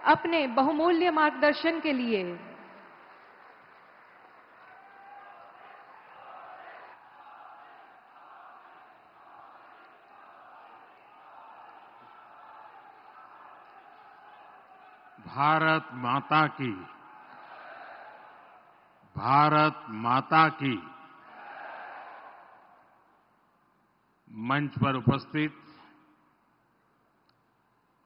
अपने बहुमूल्य मार्गदर्शन के लिए। भारत माता की, भारत माता की। मंच पर उपस्थित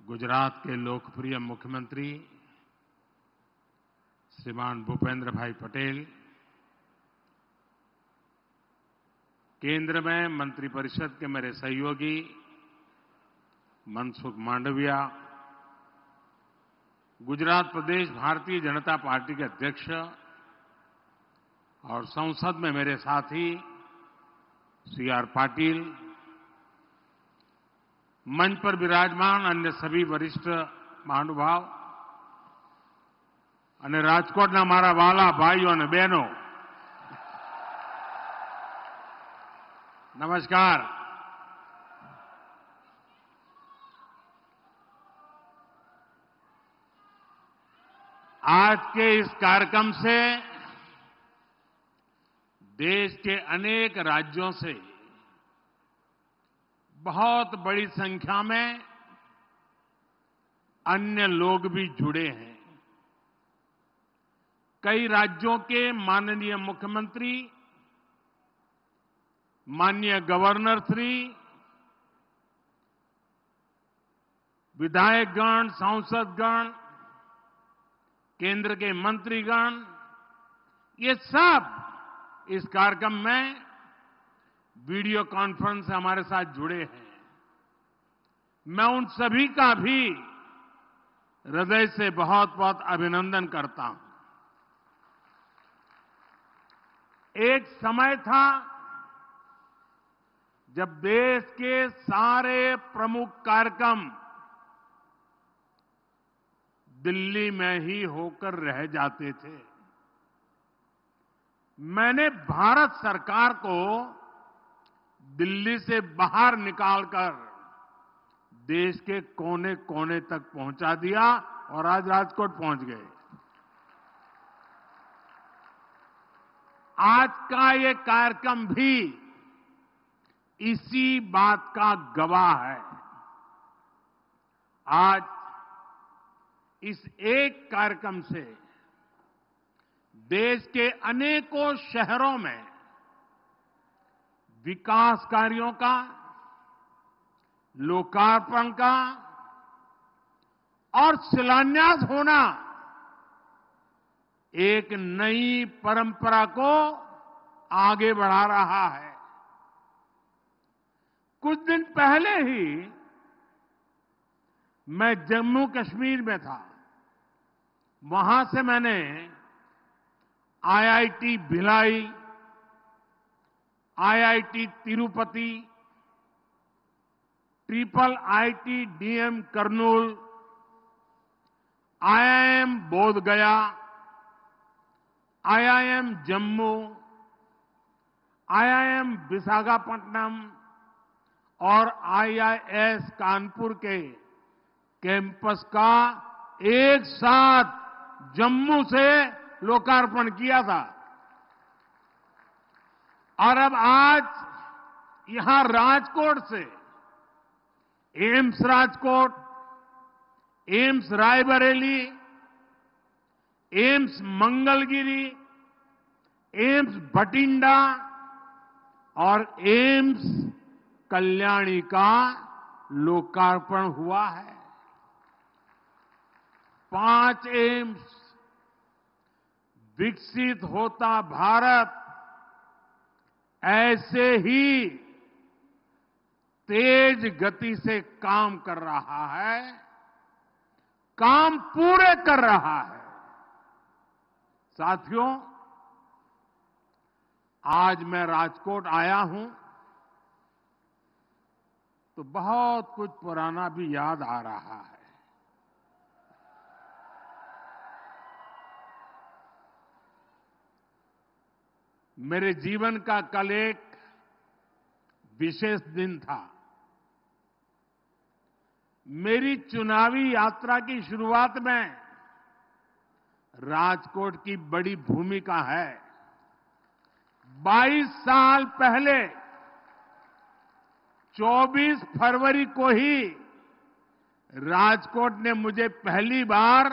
गुजरात के लोकप्रिय मुख्यमंत्री श्रीमान भूपेंद्र भाई पटेल, केंद्र में मंत्रिपरिषद के मेरे सहयोगी मनसुख मांडविया, गुजरात प्रदेश भारतीय जनता पार्टी के अध्यक्ष और संसद में मेरे साथी सी आर पाटिल, मंच पर विराजमान अन्य सभी वरिष्ठ महानुभाव અને રાજકોટના મારા વાલા ભાઈઓ અને બહેનો, નમસ્કાર। आज के इस कार्यक्रम से देश के अनेक राज्यों से बहुत बड़ी संख्या में अन्य लोग भी जुड़े हैं। कई राज्यों के माननीय मुख्यमंत्री, माननीय गवर्नर श्री, विधायकगण, सांसदगण, केंद्र के मंत्रीगण, ये सब इस कार्यक्रम में वीडियो कॉन्फ्रेंस से हमारे साथ जुड़े हैं। मैं उन सभी का भी हृदय से बहुत बहुत अभिनंदन करता हूं। एक समय था जब देश के सारे प्रमुख कार्यक्रम दिल्ली में ही होकर रह जाते थे। मैंने भारत सरकार को दिल्ली से बाहर निकालकर देश के कोने कोने तक पहुंचा दिया और आज राजकोट पहुंच गए। आज का ये कार्यक्रम भी इसी बात का गवाह है। आज इस एक कार्यक्रम से देश के अनेकों शहरों में विकास कार्यों का, लोकार्पण का और शिलान्यास होना एक नई परंपरा को आगे बढ़ा रहा है। कुछ दिन पहले ही मैं जम्मू कश्मीर में था। वहां से मैंने IIT Bhilai, IIT Tirupati, triple IT DM Kurnool, IIM बोध गया, आईआईएम जम्मू, आईआईएम विशाखापट्टनम और आईआईएस कानपुर के कैंपस का एक साथ जम्मू से लोकार्पण किया था। और अब आज यहां राजकोट से AIIMS Rajkot, AIIMS Raebareli, AIIMS Mangalagiri, AIIMS Bathinda और एम्स कल्याणी का लोकार्पण हुआ है। 5 एम्स। विकसित होता भारत ऐसे ही तेज गति से काम कर रहा है, काम पूरे कर रहा है। साथियों, आज मैं राजकोट आया हूं तो बहुत कुछ पुराना भी याद आ रहा है। मेरे जीवन का कल एक विशेष दिन था। मेरी चुनावी यात्रा की शुरुआत में राजकोट की बड़ी भूमिका है। 22 साल पहले 24 फरवरी को ही राजकोट ने मुझे पहली बार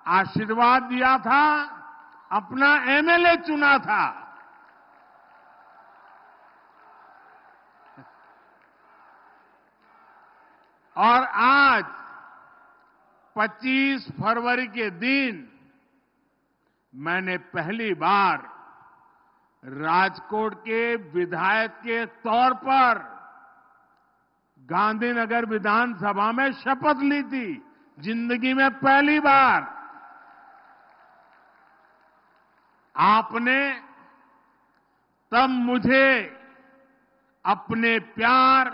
आशीर्वाद दिया था, अपना एमएलए चुना था। और आज 25 फरवरी के दिन मैंने पहली बार राजकोट के विधायक के तौर पर गांधीनगर विधानसभा में शपथ ली थी। जिंदगी में पहली बार। आपने तब मुझे अपने प्यार,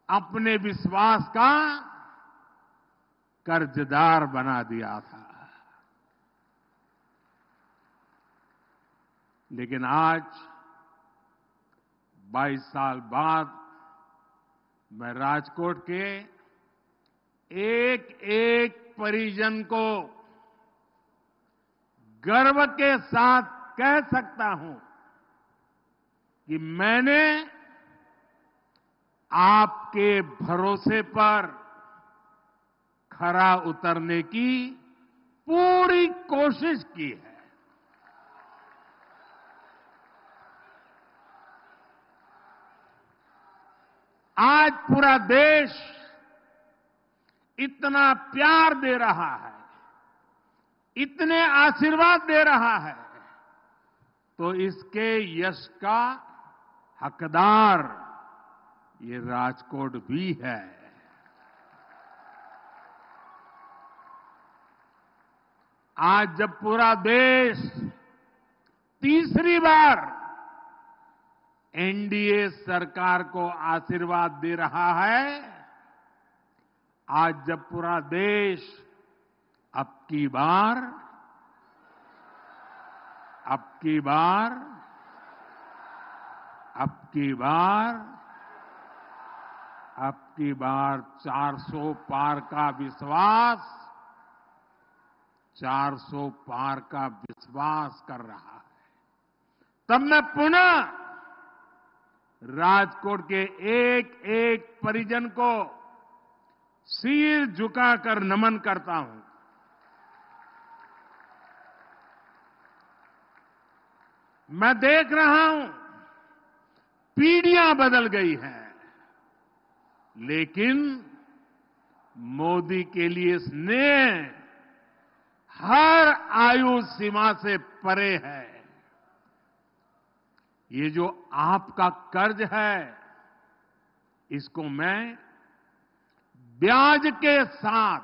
अपने विश्वास का कर्जदार बना दिया था। लेकिन आज 22 साल बाद मैं राजकोट के एक एक परिजन को गर्व के साथ कह सकता हूं कि मैंने आपके भरोसे पर खरा उतरने की पूरी कोशिश की है। आज पूरा देश इतना प्यार दे रहा है, इतने आशीर्वाद दे रहा है, तो इसके यश का हकदार ये राजकोट भी है। आज जब पूरा देश तीसरी बार एनडीए सरकार को आशीर्वाद दे रहा है, आज जब पूरा देश अब की बार अब की बार 400 पार का विश्वास, 400 पार का विश्वास कर रहा है, तब मैं पुनः राजकोट के एक एक परिजन को सिर झुकाकर नमन करता हूं। मैं देख रहा हूं पीढ़ियां बदल गई हैं, लेकिन मोदी के लिए स्नेह हर आयु सीमा से परे है। ये जो आपका कर्ज है, इसको मैं ब्याज के साथ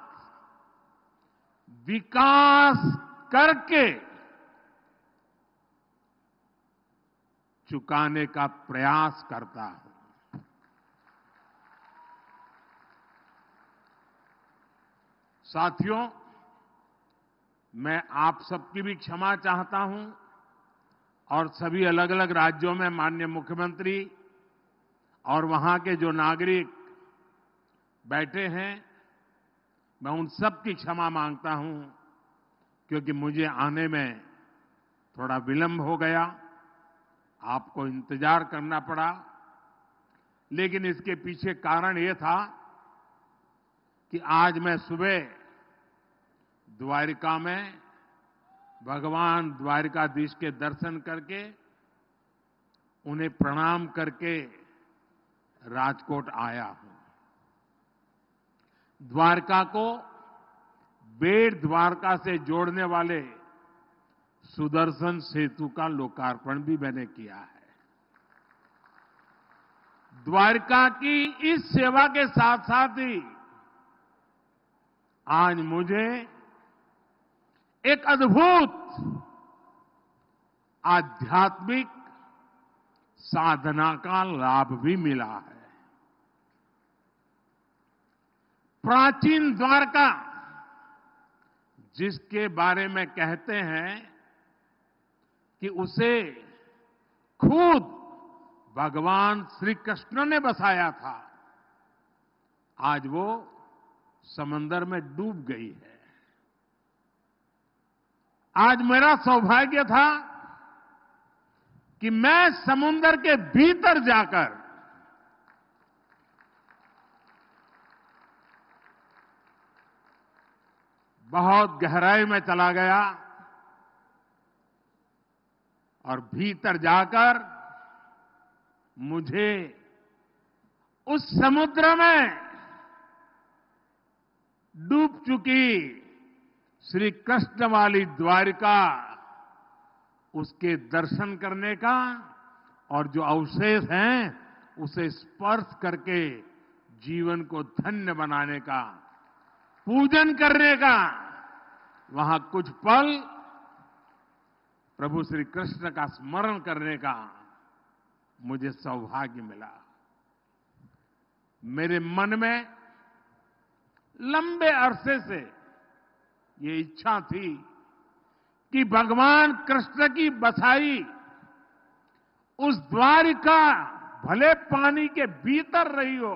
विकास करके चुकाने का प्रयास करता हूं। साथियों, मैं आप सबकी भी क्षमा चाहता हूं और सभी अलग अलग राज्यों में माननीय मुख्यमंत्री और वहां के जो नागरिक बैठे हैं, मैं उन सब की क्षमा मांगता हूं, क्योंकि मुझे आने में थोड़ा विलंब हो गया, आपको इंतजार करना पड़ा। लेकिन इसके पीछे कारण ये था कि आज मैं सुबह द्वारिका में भगवान द्वारिकाधीश के दर्शन करके उन्हें प्रणाम करके राजकोट आया हूं। द्वारका को बेट द्वारका से जोड़ने वाले सुदर्शन सेतु का लोकार्पण भी मैंने किया है। द्वारका की इस सेवा के साथ साथ ही आज मुझे एक अद्भुत आध्यात्मिक साधना का लाभ भी मिला है। प्राचीन द्वारका, जिसके बारे में कहते हैं कि उसे खुद भगवान श्री कृष्ण ने बसाया था, आज वो समंदर में डूब गई है। आज मेरा सौभाग्य था कि मैं समुद्र के भीतर जाकर बहुत गहराई में चला गया और भीतर जाकर मुझे उस समुद्र में डूब चुकी श्री कृष्ण वाली द्वारिका, उसके दर्शन करने का और जो अवशेष हैं उसे स्पर्श करके जीवन को धन्य बनाने का, पूजन करने का, वहां कुछ पल प्रभु श्री कृष्ण का स्मरण करने का मुझे सौभाग्य मिला। मेरे मन में लंबे अरसे से ये इच्छा थी कि भगवान कृष्ण की बसाई उस द्वारिका भले पानी के भीतर रही हो,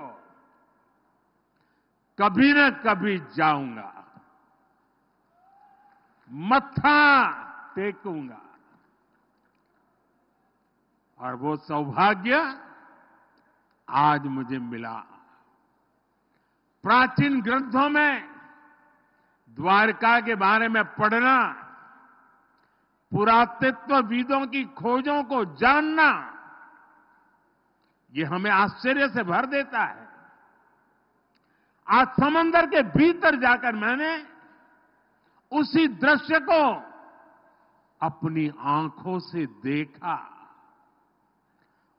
कभी न कभी जाऊंगा, मत्था टेकूंगा। और वो सौभाग्य आज मुझे मिला। प्राचीन ग्रंथों में द्वारका के बारे में पढ़ना, पुरातत्वविदों की खोजों को जानना, ये हमें आश्चर्य से भर देता है। आज समंदर के भीतर जाकर मैंने उसी दृश्य को अपनी आंखों से देखा,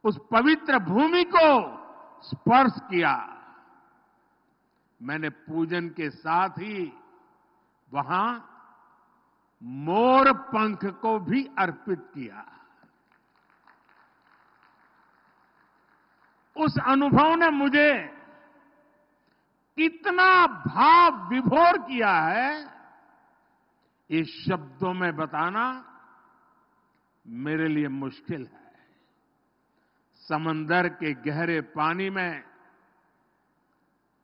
उस पवित्र भूमि को स्पर्श किया। मैंने पूजन के साथ ही वहां मोर पंख को भी अर्पित किया। उस अनुभव ने मुझे कितना भाव विभोर किया है, इस शब्दों में बताना मेरे लिए मुश्किल है। समंदर के गहरे पानी में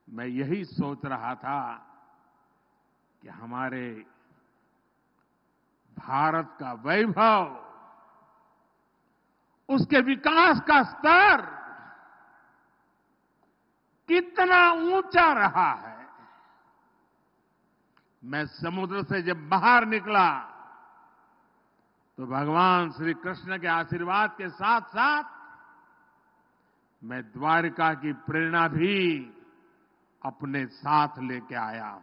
मैं यही सोच रहा था कि हमारे भारत का वैभव, उसके विकास का स्तर कितना ऊंचा रहा है। मैं समुद्र से जब बाहर निकला तो भगवान श्री कृष्ण के आशीर्वाद के साथ साथ मैं द्वारिका की प्रेरणा भी अपने साथ लेके आया हूं।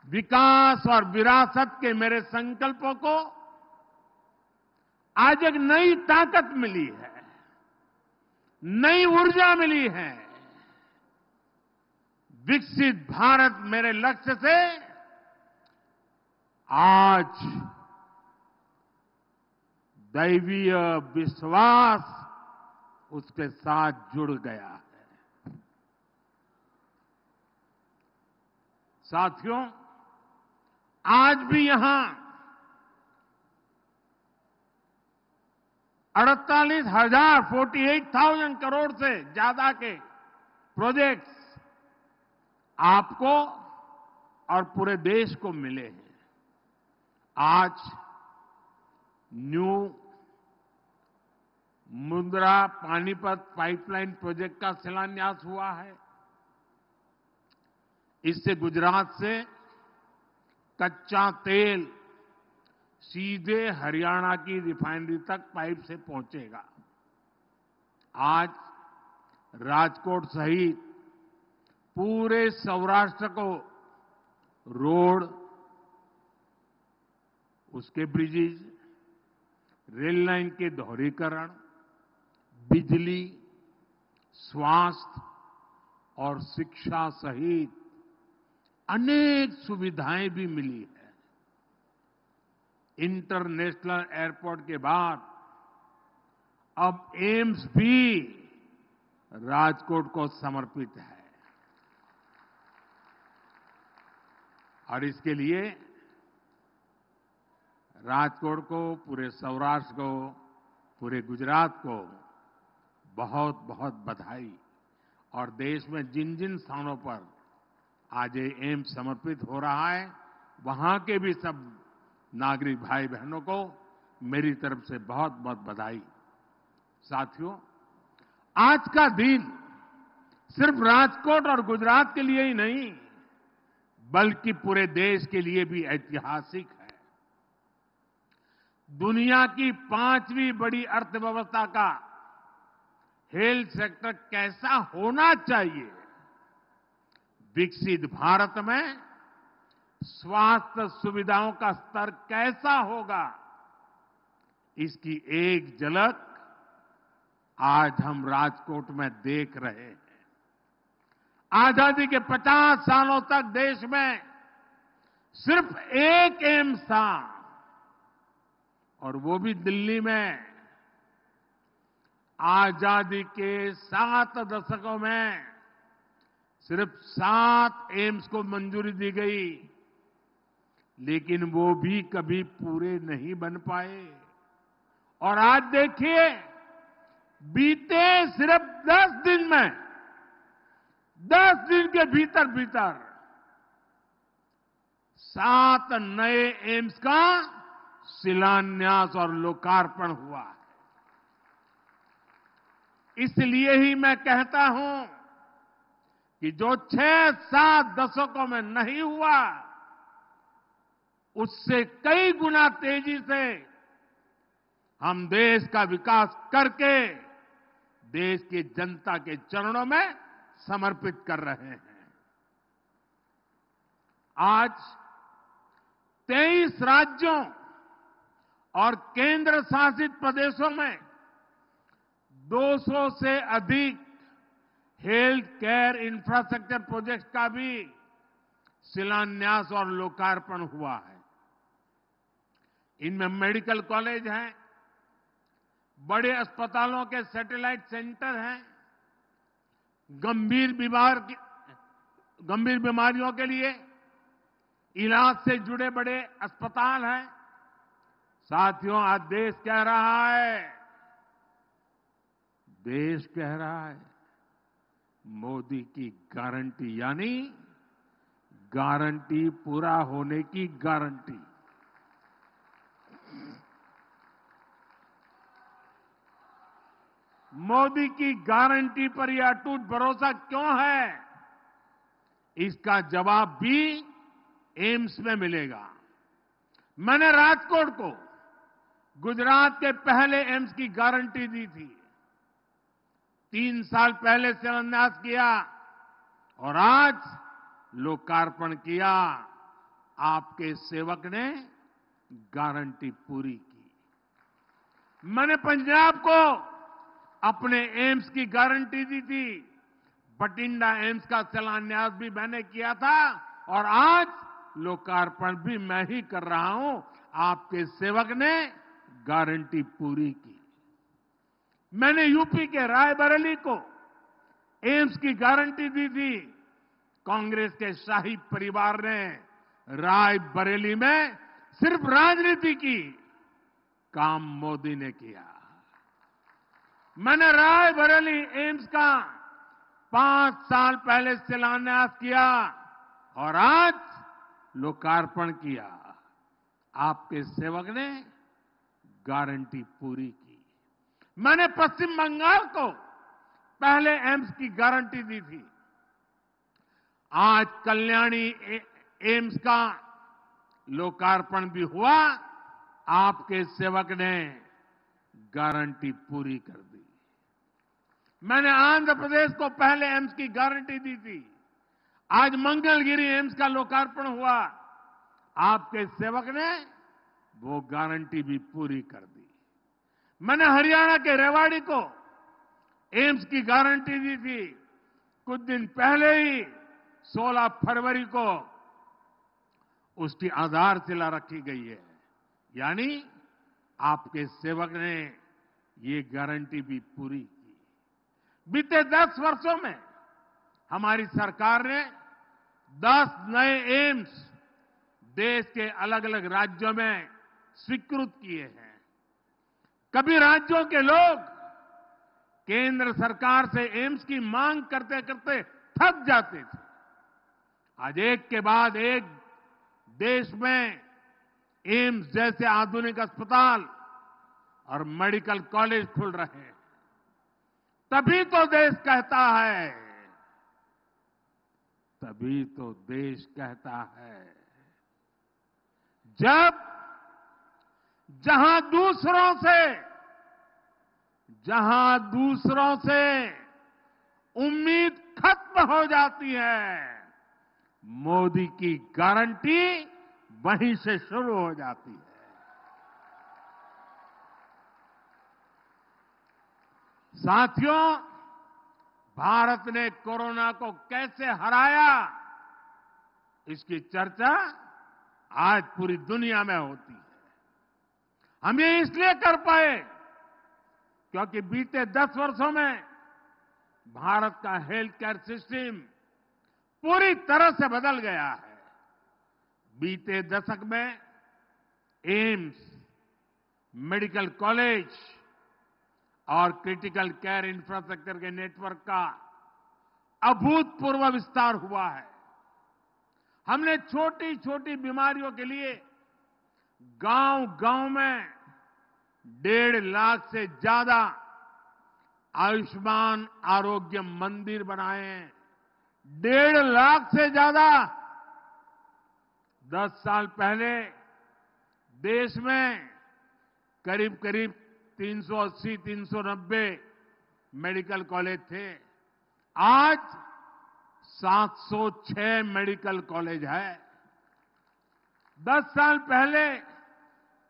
विकास और विरासत के मेरे संकल्पों को आज एक नई ताकत मिली है, नई ऊर्जा मिली है। विकसित भारत मेरे लक्ष्य से आज दैवीय विश्वास उसके साथ जुड़ गया है। साथियों, आज भी यहां 48,000 करोड़ से ज्यादा के प्रोजेक्ट्स आपको और पूरे देश को मिले हैं। आज new Mundra Panipat pipeline project का शिलान्यास हुआ है। इससे गुजरात से कच्चा तेल सीधे हरियाणा की रिफाइनरी तक पाइप से पहुंचेगा। आज राजकोट सहित पूरे सौराष्ट्र को रोड, उसके ब्रिजेज, रेल लाइन के दोहरीकरण, बिजली, स्वास्थ्य और शिक्षा सहित अनेक सुविधाएं भी मिली है। इंटरनेशनल एयरपोर्ट के बाद अब एम्स भी राजकोट को समर्पित है और इसके लिए राजकोट को, पूरे सौराष्ट्र को, पूरे गुजरात को बहुत बहुत बधाई। और देश में जिन जिन स्थानों पर आज ये एम्स समर्पित हो रहा है, वहां के भी सब नागरिक भाई बहनों को मेरी तरफ से बहुत बहुत बधाई। साथियों, आज का दिन सिर्फ राजकोट और गुजरात के लिए ही नहीं, बल्कि पूरे देश के लिए भी ऐतिहासिक है। दुनिया की 5वीं बड़ी अर्थव्यवस्था का हेल्थ सेक्टर कैसा होना चाहिए, विकसित भारत में स्वास्थ्य सुविधाओं का स्तर कैसा होगा, इसकी एक झलक आज हम राजकोट में देख रहे हैं। आजादी के 50 सालों तक देश में सिर्फ एक एम्स था, और वो भी दिल्ली में। आजादी के 7 दशकों में सिर्फ 7 एम्स को मंजूरी दी गई, लेकिन वो भी कभी पूरे नहीं बन पाए। और आज देखिए, बीते सिर्फ 10 दिन में, 10 दिन के भीतर भीतर 7 नए एम्स का शिलान्यास और लोकार्पण हुआ है। इसलिए ही मैं कहता हूं कि जो 6-7 दशकों में नहीं हुआ, उससे कई गुना तेजी से हम देश का विकास करके देश की जनता के चरणों में समर्पित कर रहे हैं। आज 23 राज्यों और केंद्र शासित प्रदेशों में 200 से अधिक हेल्थ केयर इंफ्रास्ट्रक्चर प्रोजेक्ट का भी शिलान्यास और लोकार्पण हुआ है। इनमें मेडिकल कॉलेज हैं, बड़े अस्पतालों के सैटेलाइट सेंटर हैं, गंभीर बीमारियों के लिए इलाज से जुड़े बड़े अस्पताल हैं। साथियों, आज देश कह रहा है मोदी की गारंटी, यानी गारंटी पूरा होने की गारंटी। मोदी की गारंटी पर यह अटूट भरोसा क्यों है, इसका जवाब भी एम्स में मिलेगा। मैंने राजकोट को गुजरात के पहले एम्स की गारंटी दी थी। 3 साल पहले शिलान्यास किया और आज लोकार्पण किया। आपके सेवक ने गारंटी पूरी की। मैंने पंजाब को अपने एम्स की गारंटी दी थी। बठिंडा एम्स का शिलान्यास भी मैंने किया था और आज लोकार्पण भी मैं ही कर रहा हूं। आपके सेवक ने गारंटी पूरी की। मैंने यूपी के रायबरेली को एम्स की गारंटी दी थी। कांग्रेस के शाही परिवार ने रायबरेली में सिर्फ राजनीति की, काम मोदी ने किया। मैंने रायबरेली एम्स का 5 साल पहले शिलान्यास किया और आज लोकार्पण किया। आपके सेवक ने गारंटी पूरी की। मैंने पश्चिम बंगाल को पहले एम्स की गारंटी दी थी। आज कल्याणी एम्स का लोकार्पण भी हुआ। आपके सेवक ने गारंटी पूरी कर दी। मैंने आंध्र प्रदेश को पहले एम्स की गारंटी दी थी। आज मंगलगिरी एम्स का लोकार्पण हुआ। आपके सेवक ने वो गारंटी भी पूरी कर दी। मैंने हरियाणा के रेवाड़ी को एम्स की गारंटी दी थी। कुछ दिन पहले ही 16 फरवरी को उसकी आधारशिला रखी गई है। यानी आपके सेवक ने ये गारंटी भी पूरी की। बीते 10 वर्षों में हमारी सरकार ने 10 नए एम्स देश के अलग अलग राज्यों में स्वीकृत किए हैं। कभी राज्यों के लोग केंद्र सरकार से एम्स की मांग करते करते थक जाते थे। आज एक के बाद एक देश में एम्स जैसे आधुनिक अस्पताल और मेडिकल कॉलेज खुल रहे हैं। तभी तो देश कहता है, तभी तो देश कहता है, जब जहां दूसरों से उम्मीद खत्म हो जाती है, मोदी की गारंटी वहीं से शुरू हो जाती है। साथियों, भारत ने कोरोना को कैसे हराया, इसकी चर्चा आज पूरी दुनिया में होती है। हम ये इसलिए कर पाए क्योंकि बीते 10 वर्षों में भारत का हेल्थ केयर सिस्टम पूरी तरह से बदल गया है। बीते दशक में एम्स, मेडिकल कॉलेज और क्रिटिकल केयर इंफ्रास्ट्रक्चर के नेटवर्क का अभूतपूर्व विस्तार हुआ है। हमने छोटी छोटी बीमारियों के लिए गांव-गांव में 1.5 लाख से ज्यादा आयुष्मान आरोग्य मंदिर बनाए हैं। 1.5 लाख से ज्यादा। 10 साल पहले देश में करीब करीब 380-390 मेडिकल कॉलेज थे। आज 706 मेडिकल कॉलेज है। 10 साल पहले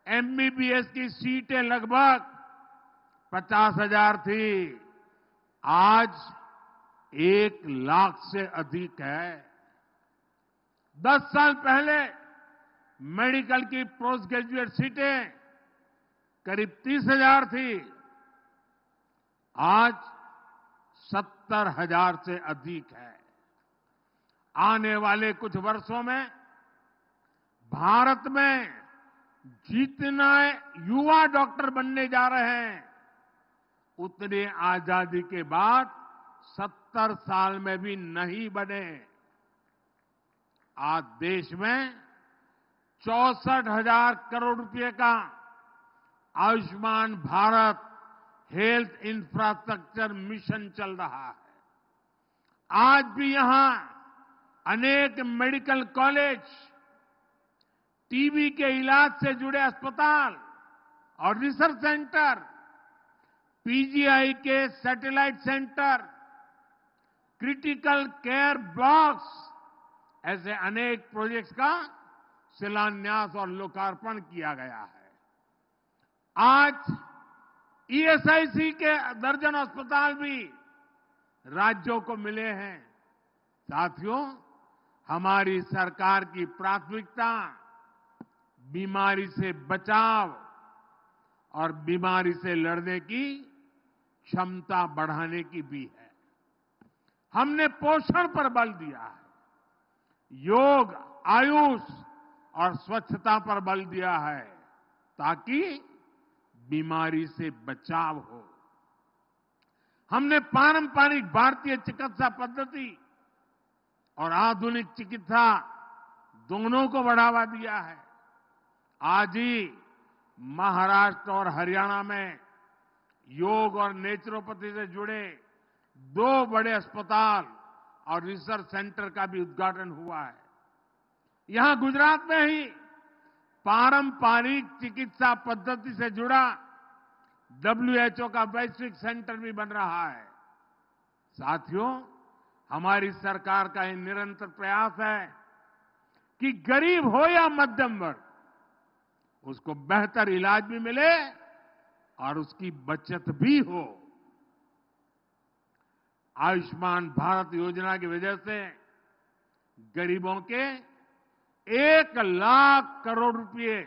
एमबीबीएस की सीटें लगभग 50,000 थी। आज 1 लाख से अधिक है। 10 साल पहले मेडिकल की पोस्ट ग्रेजुएट सीटें करीब 30,000 थी। आज 70,000 से अधिक है। आने वाले कुछ वर्षों में भारत में जितने युवा डॉक्टर बनने जा रहे हैं, उतने आजादी के बाद 70 साल में भी नहीं बने। आज देश में 64,000 करोड़ रुपए का Ayushman Bharat health infrastructure mission चल रहा है। आज भी यहां अनेक मेडिकल कॉलेज, टीबी के इलाज से जुड़े अस्पताल और रिसर्च सेंटर, पीजीआई के satellite centre, critical care blocks, ऐसे अनेक प्रोजेक्ट्स का शिलान्यास और लोकार्पण किया गया है। आज ईएसआईसी के दर्जन अस्पताल भी राज्यों को मिले हैं। साथियों, हमारी सरकार की प्राथमिकता बीमारी से बचाव और बीमारी से लड़ने की क्षमता बढ़ाने की भी है। हमने पोषण पर बल दिया है, योग, आयुष और स्वच्छता पर बल दिया है, ताकि बीमारी से बचाव हो। हमने पारंपरिक भारतीय चिकित्सा पद्धति और आधुनिक चिकित्सा दोनों को बढ़ावा दिया है। आज ही महाराष्ट्र और हरियाणा में योग और नेचुरोपैथी से जुड़े 2 बड़े अस्पताल और रिसर्च सेंटर का भी उद्घाटन हुआ है। यहां गुजरात में ही पारंपरिक चिकित्सा पद्धति से जुड़ा WHO का वैश्विक सेंटर भी बन रहा है। साथियों, हमारी सरकार का ये निरंतर प्रयास है कि गरीब हो या मध्यम वर्ग, उसको बेहतर इलाज भी मिले और उसकी बचत भी हो। आयुष्मान भारत योजना की वजह से गरीबों के 1 लाख करोड़ रुपए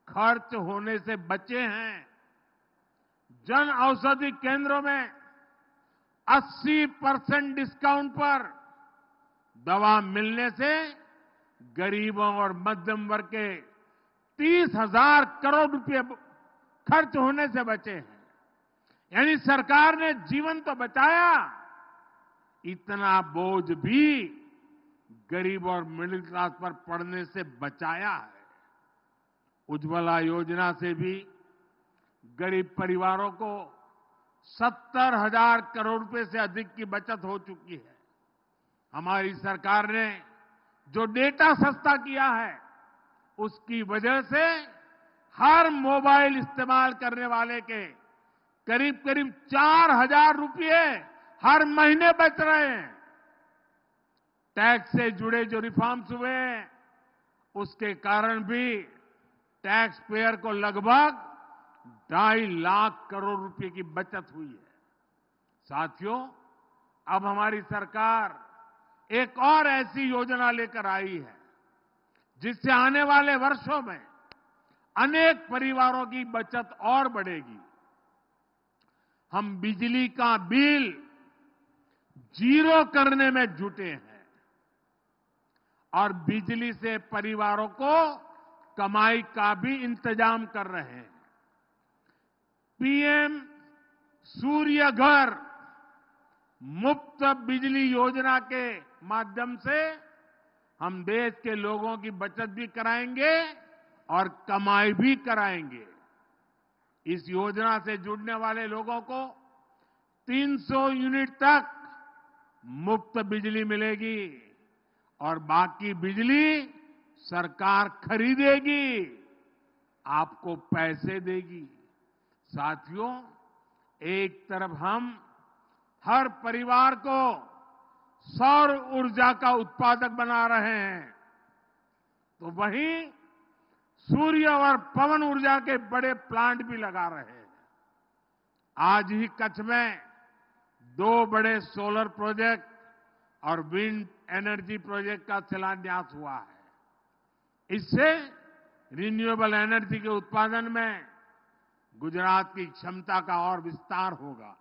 खर्च होने से बचे हैं। जन औषधि केंद्रों में 80% डिस्काउंट पर दवा मिलने से गरीबों और मध्यम वर्ग के 30,000 करोड़ रुपए खर्च होने से बचे हैं। यानी सरकार ने जीवन तो बचाया, इतना बोझ भी गरीब और मिडिल क्लास पर पड़ने से बचाया है। उज्ज्वला योजना से भी गरीब परिवारों को 70,000 करोड़ रुपए से अधिक की बचत हो चुकी है। हमारी सरकार ने जो डेटा सस्ता किया है, उसकी वजह से हर मोबाइल इस्तेमाल करने वाले के करीब करीब 4,000 रुपये हर महीने बच रहे हैं। टैक्स से जुड़े जो रिफॉर्म्स हुए हैं, उसके कारण भी टैक्स पेयर को लगभग 2.5 लाख करोड़ रुपए की बचत हुई है। साथियों, अब हमारी सरकार एक और ऐसी योजना लेकर आई है, जिससे आने वाले वर्षों में अनेक परिवारों की बचत और बढ़ेगी। हम बिजली का बिल जीरो करने में जुटे हैं और बिजली से परिवारों को कमाई का भी इंतजाम कर रहे हैं। पीएम सूर्य घर मुफ्त बिजली योजना के माध्यम से हम देश के लोगों की बचत भी कराएंगे और कमाई भी कराएंगे। इस योजना से जुड़ने वाले लोगों को 300 यूनिट तक मुफ्त बिजली मिलेगी और बाकी बिजली सरकार खरीदेगी, आपको पैसे देगी। साथियों, एक तरफ हम हर परिवार को सौर ऊर्जा का उत्पादक बना रहे हैं, तो वहीं सूर्य और पवन ऊर्जा के बड़े प्लांट भी लगा रहे हैं। आज ही कच्छ में 2 बड़े सोलर प्रोजेक्ट और विंड एनर्जी प्रोजेक्ट का शिलान्यास हुआ है। इससे रिन्यूएबल एनर्जी के उत्पादन में गुजरात की क्षमता का और विस्तार होगा।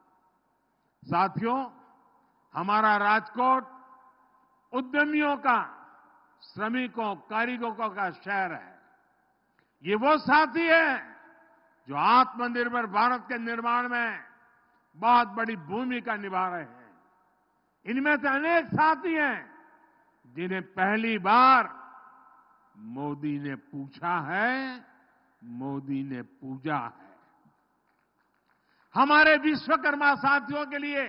साथियों, हमारा राजकोट उद्यमियों का, श्रमिकों, कारीगरों का शहर है। ये वो साथी है जो आत्मनिर्भर भारत के निर्माण में बहुत बड़ी भूमिका निभा रहे हैं। इनमें से अनेक साथी हैं जिन्हें पहली बार मोदी ने पूछा है, मोदी ने पूजा है। हमारे विश्वकर्मा साथियों के लिए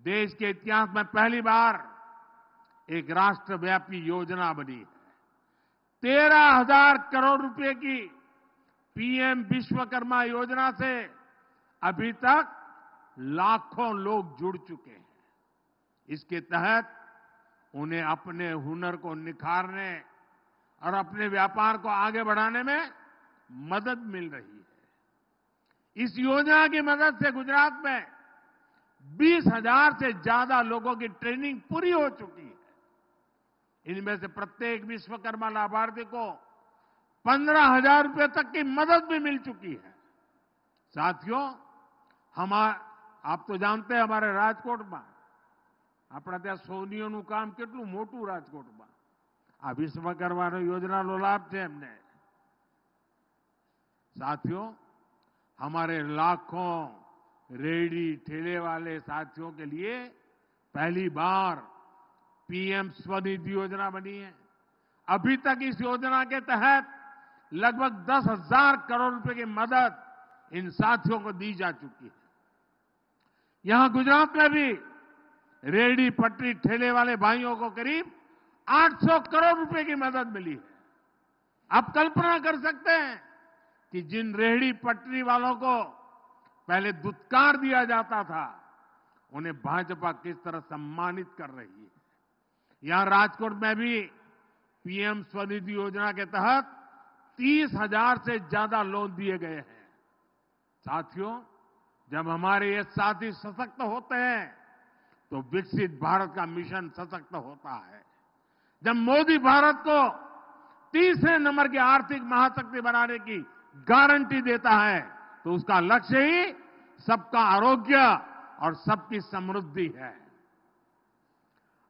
देश के इतिहास में पहली बार एक राष्ट्रव्यापी योजना बनी है। 13,000 करोड़ रुपए की पीएम विश्वकर्मा योजना से अभी तक लाखों लोग जुड़ चुके हैं। इसके तहत उन्हें अपने हुनर को निखारने और अपने व्यापार को आगे बढ़ाने में मदद मिल रही है। इस योजना की मदद से गुजरात में 20,000 से ज्यादा लोगों की ट्रेनिंग पूरी हो चुकी है। इनमें से प्रत्येक विश्वकर्मा लाभार्थी को 15,000 रुपए तक की मदद भी मिल चुकी है। साथियों, आप तो जानते हैं हमारे राजकोट में अपना ત્યાં સોનીઓનું કામ કેટલું મોટું રાજકોટમાં આ વિશ્વકર્મા યોજનાનો લાભ છે એમને। साथियों, हमारे लाखों रेहड़ी ठेले वाले साथियों के लिए पहली बार पीएम स्वनिधि योजना बनी है। अभी तक इस योजना के तहत लगभग 10,000 करोड़ रुपए की मदद इन साथियों को दी जा चुकी है। यहां गुजरात में भी रेहड़ी पटरी ठेले वाले भाइयों को करीब 800 करोड़ रुपए की मदद मिली है। आप कल्पना कर सकते हैं कि जिन रेहड़ी पटरी वालों को पहले दुत्कार दिया जाता था, उन्हें भाजपा किस तरह सम्मानित कर रही है। यहां राजकोट में भी पीएम स्वनिधि योजना के तहत 30,000 से ज्यादा लोन दिए गए हैं। साथियों, जब हमारे ये साथी सशक्त होते हैं तो विकसित भारत का मिशन सशक्त होता है। जब मोदी भारत को तीसरे नंबर की आर्थिक महाशक्ति बनाने की गारंटी देता है तो उसका लक्ष्य ही सबका आरोग्य और सबकी समृद्धि है।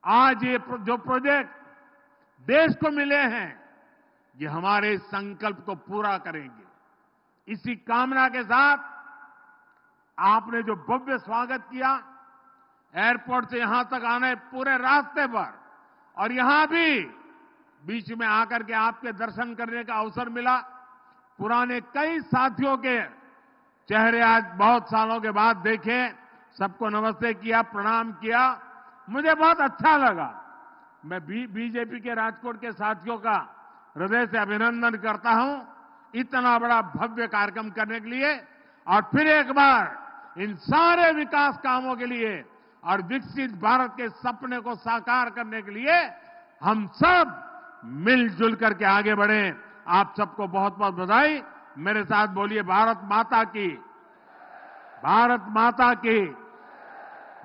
आज ये जो प्रोजेक्ट देश को मिले हैं, ये हमारे संकल्प को पूरा करेंगे। इसी कामना के साथ आपने जो भव्य स्वागत किया, एयरपोर्ट से यहां तक आने पूरे रास्ते पर, और यहां भी बीच में आकर के आपके दर्शन करने का अवसर मिला। पुराने कई साथियों के चेहरे आज बहुत सालों के बाद देखे, सबको नमस्ते किया, प्रणाम किया, मुझे बहुत अच्छा लगा। मैं बीजेपी के राजकोट के साथियों का हृदय से अभिनंदन करता हूं, इतना बड़ा भव्य कार्यक्रम करने के लिए, और फिर एक बार इन सारे विकास कामों के लिए और विकसित भारत के सपने को साकार करने के लिए हम सब मिलजुल करके आगे बढ़े। आप सबको बहुत बहुत बधाई। मेरे साथ बोलिए, भारत माता की, भारत माता की,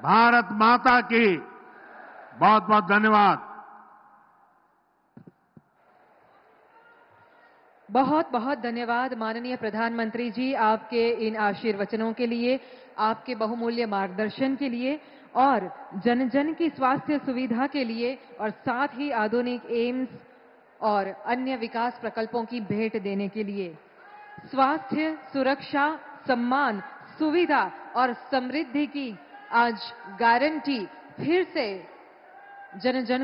भारत माता की। बहुत बहुत धन्यवाद। बहुत बहुत धन्यवाद माननीय प्रधानमंत्री जी, आपके इन आशीर्वचनों के लिए, आपके बहुमूल्य मार्गदर्शन के लिए और जन जन की स्वास्थ्य सुविधा के लिए, और साथ ही आधुनिक एम्स और अन्य विकास प्रकल्पों की भेंट देने के लिए। स्वास्थ्य, सुरक्षा, सम्मान, सुविधा और समृद्धि की आज गारंटी फिर से जन जन